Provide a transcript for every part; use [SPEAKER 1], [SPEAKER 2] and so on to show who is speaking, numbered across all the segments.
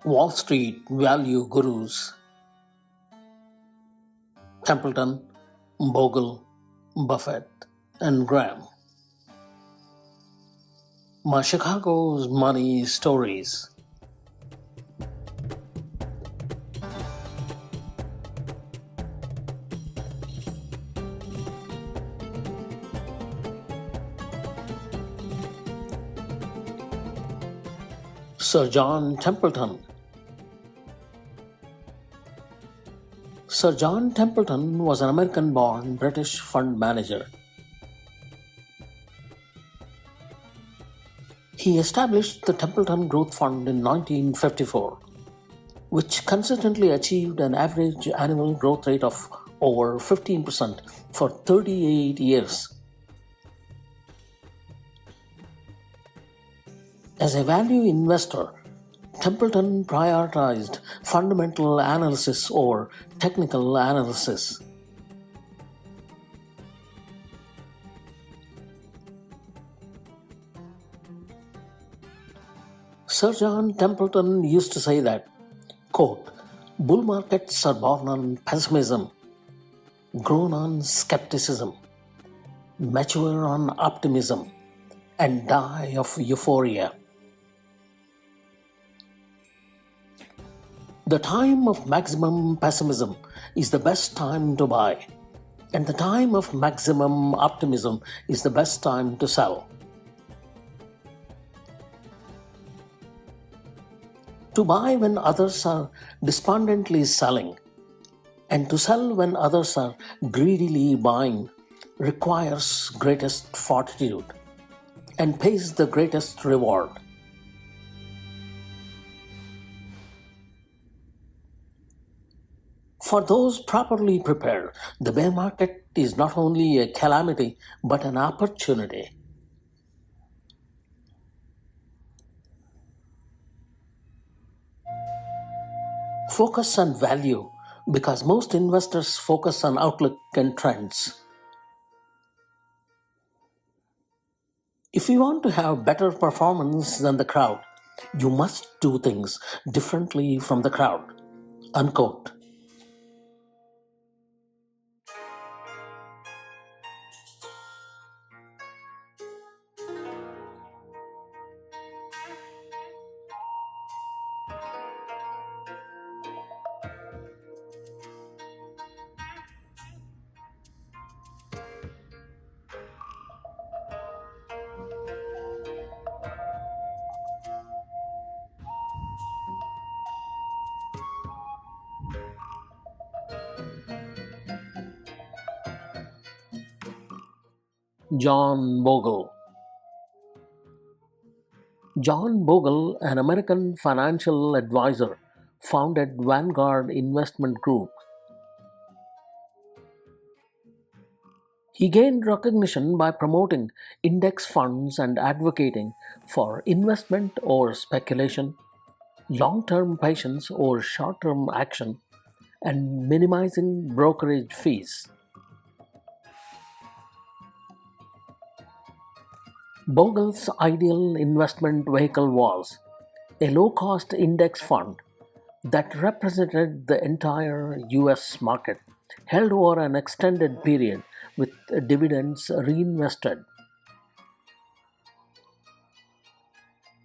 [SPEAKER 1] Wall Street value gurus Templeton, Bogle, Buffett, and Graham. My Chicago's Money Stories. Sir John Templeton. Sir John Templeton was an American-born British fund manager. He established the Templeton Growth Fund in 1954, which consistently achieved an average annual growth rate of over 15% for 38 years. As a value investor, Templeton prioritized fundamental analysis over technical analysis. Sir John Templeton used to say that, quote, "Bull markets are born on pessimism, grown on skepticism, mature on optimism, and die of euphoria." The time of maximum pessimism is the best time to buy, and the time of maximum optimism is the best time to sell. To buy when others are despondently selling, and to sell when others are greedily buying requires greatest fortitude and pays the greatest reward. For those properly prepared, the bear market is not only a calamity but an opportunity. Focus on value because most investors focus on outlook and trends. If you want to have better performance than the crowd, you must do things differently from the crowd. Unquote. John Bogle. John Bogle, an American financial advisor, founded Vanguard Investment Group. He gained recognition by promoting index funds and advocating for investment over speculation, long-term patience over short-term action, and minimizing brokerage fees. Bogle's ideal investment vehicle was a low-cost index fund that represented the entire US market, held over an extended period with dividends reinvested.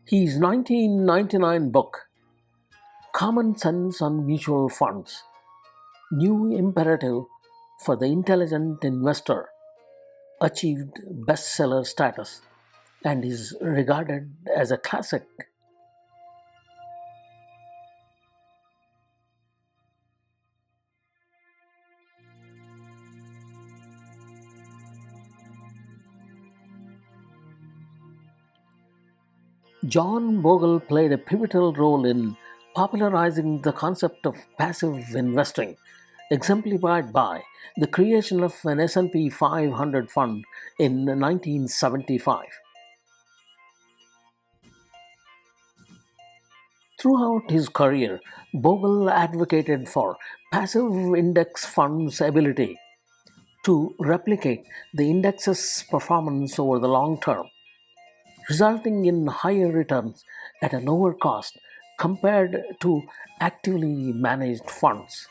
[SPEAKER 1] His 1999 book, Common Sense on Mutual Funds, New Imperative for the Intelligent Investor, achieved bestseller status and is regarded as a classic. John Bogle played a pivotal role in popularizing the concept of passive investing, exemplified by the creation of an S&P 500 fund in 1975. Throughout his career, Bogle advocated for passive index funds' ability to replicate the index's performance over the long term, resulting in higher returns at a lower cost compared to actively managed funds.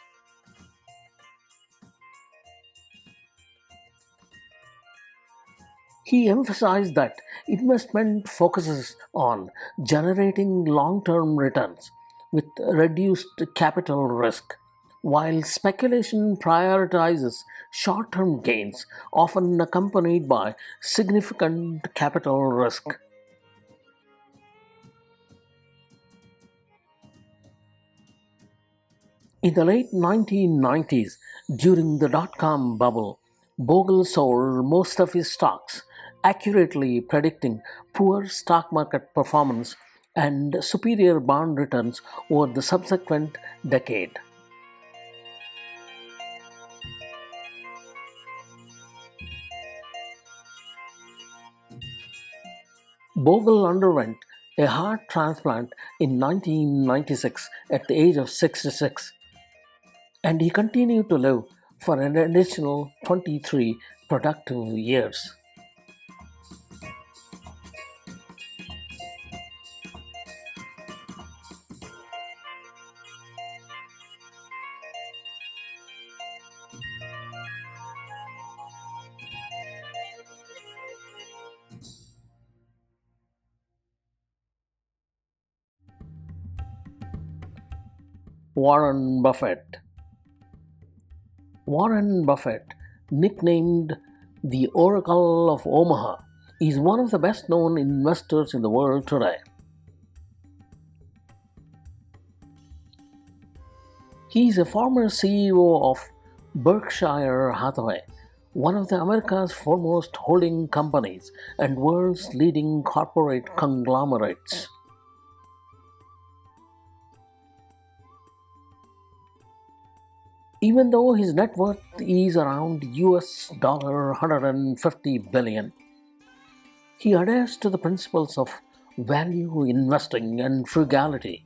[SPEAKER 1] He emphasized that investment focuses on generating long term returns with reduced capital risk, while speculation prioritizes short term gains, often accompanied by significant capital risk. In the late 1990s, during the dot com bubble, Bogle sold most of his stocks, accurately predicting poor stock market performance and superior bond returns over the subsequent decade. Bogle underwent a heart transplant in 1996 at the age of 66, and he continued to live for an additional 23 productive years. Warren Buffett. Warren Buffett, nicknamed the Oracle of Omaha, is one of the best known investors in the world today. He is a former CEO of Berkshire Hathaway, one of the America's foremost holding companies and world's leading corporate conglomerates. Even though his net worth is around $150 billion, he adheres to the principles of value investing and frugality.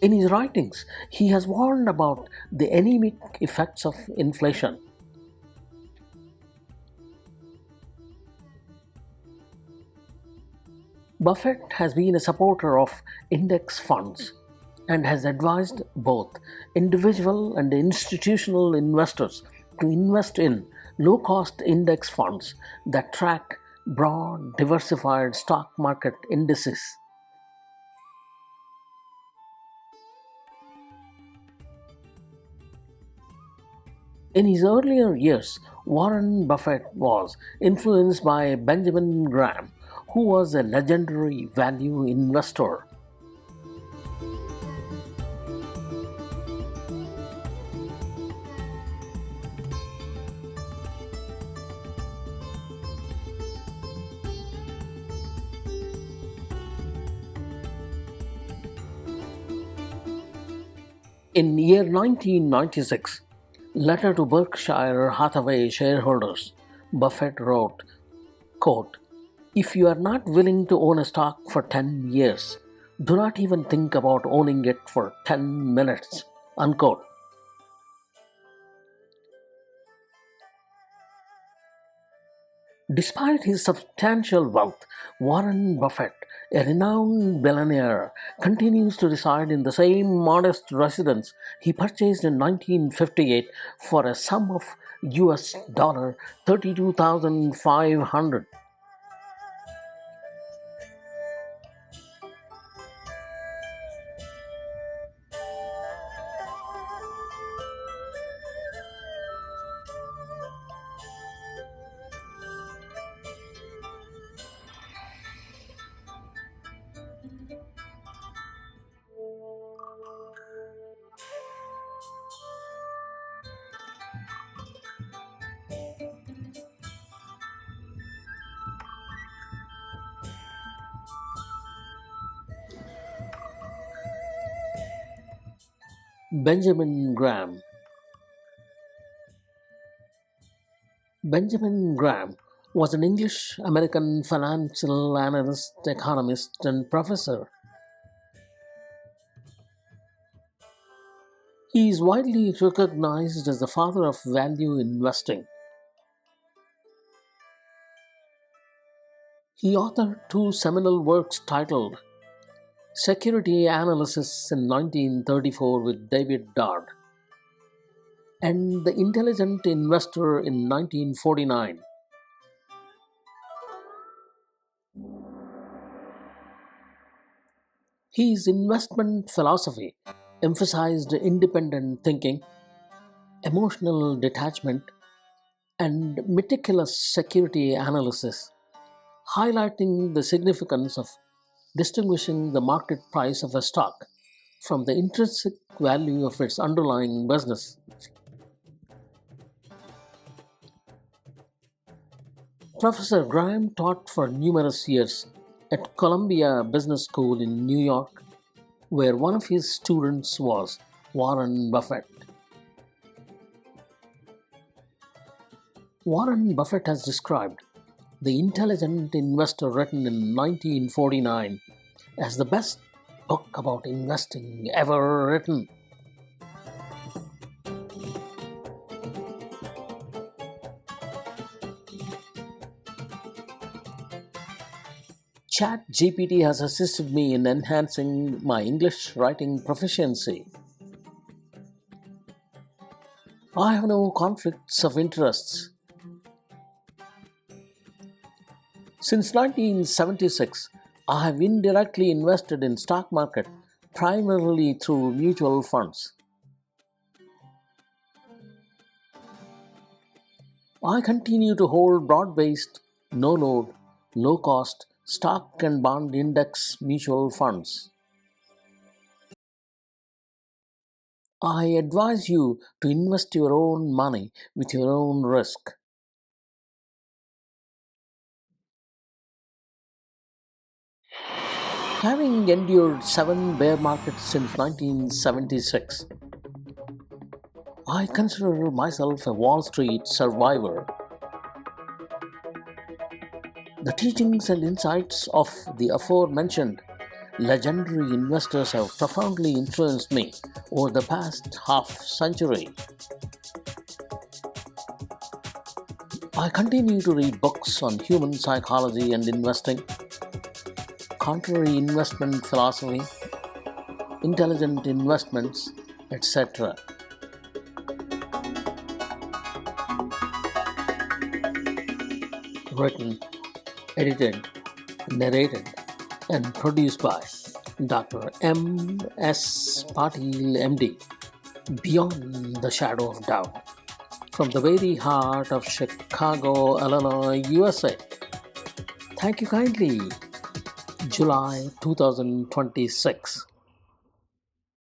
[SPEAKER 1] In his writings, he has warned about the anemic effects of inflation. Buffett has been a supporter of index funds and has advised both individual and institutional investors to invest in low cost index funds that track broad, diversified stock market indices. In his earlier years, Warren Buffett was influenced by Benjamin Graham, who was a legendary value investor. In year 1996, letter to Berkshire Hathaway shareholders, Buffett wrote, quote, "If you are not willing to own a stock for 10 years, do not even think about owning it for 10 minutes." Unquote. Despite his substantial wealth, Warren Buffett, a renowned billionaire, continues to reside in the same modest residence he purchased in 1958 for a sum of US dollar 32,500. Benjamin Graham. Benjamin Graham was an English American financial analyst, economist, and professor. He is widely recognized as the father of value investing. He authored two seminal works titled Security Analysis in 1934 with David Dodd and The Intelligent Investor in 1949. His investment philosophy emphasized independent thinking, emotional detachment, and meticulous security analysis, highlighting the significance of distinguishing the market price of a stock from the intrinsic value of its underlying business. Professor Graham taught for numerous years at Columbia Business School in New York, where one of his students was Warren Buffett. Warren Buffett has described The Intelligent Investor, written in 1949, as the best book about investing ever written. ChatGPT has assisted me in enhancing my English writing proficiency. I have no conflicts of interests. Since 1976, I have indirectly invested in stock market primarily through mutual funds. I continue to hold broad-based, no-load, low-cost stock and bond index mutual funds. I advise you to invest your own money with your own risk. Having endured 7 bear markets since 1976, I consider myself a Wall Street survivor. The teachings and insights of the aforementioned legendary investors have profoundly influenced me over the past half-century. I continue to read books on human psychology and investing, contrary investment philosophy, intelligent investments, etc. Written, edited, narrated, and produced by Dr. M. S. Patil, MD, Beyond the Shadow of Doubt, from the very heart of Chicago, Illinois, USA. Thank you kindly. July 2026.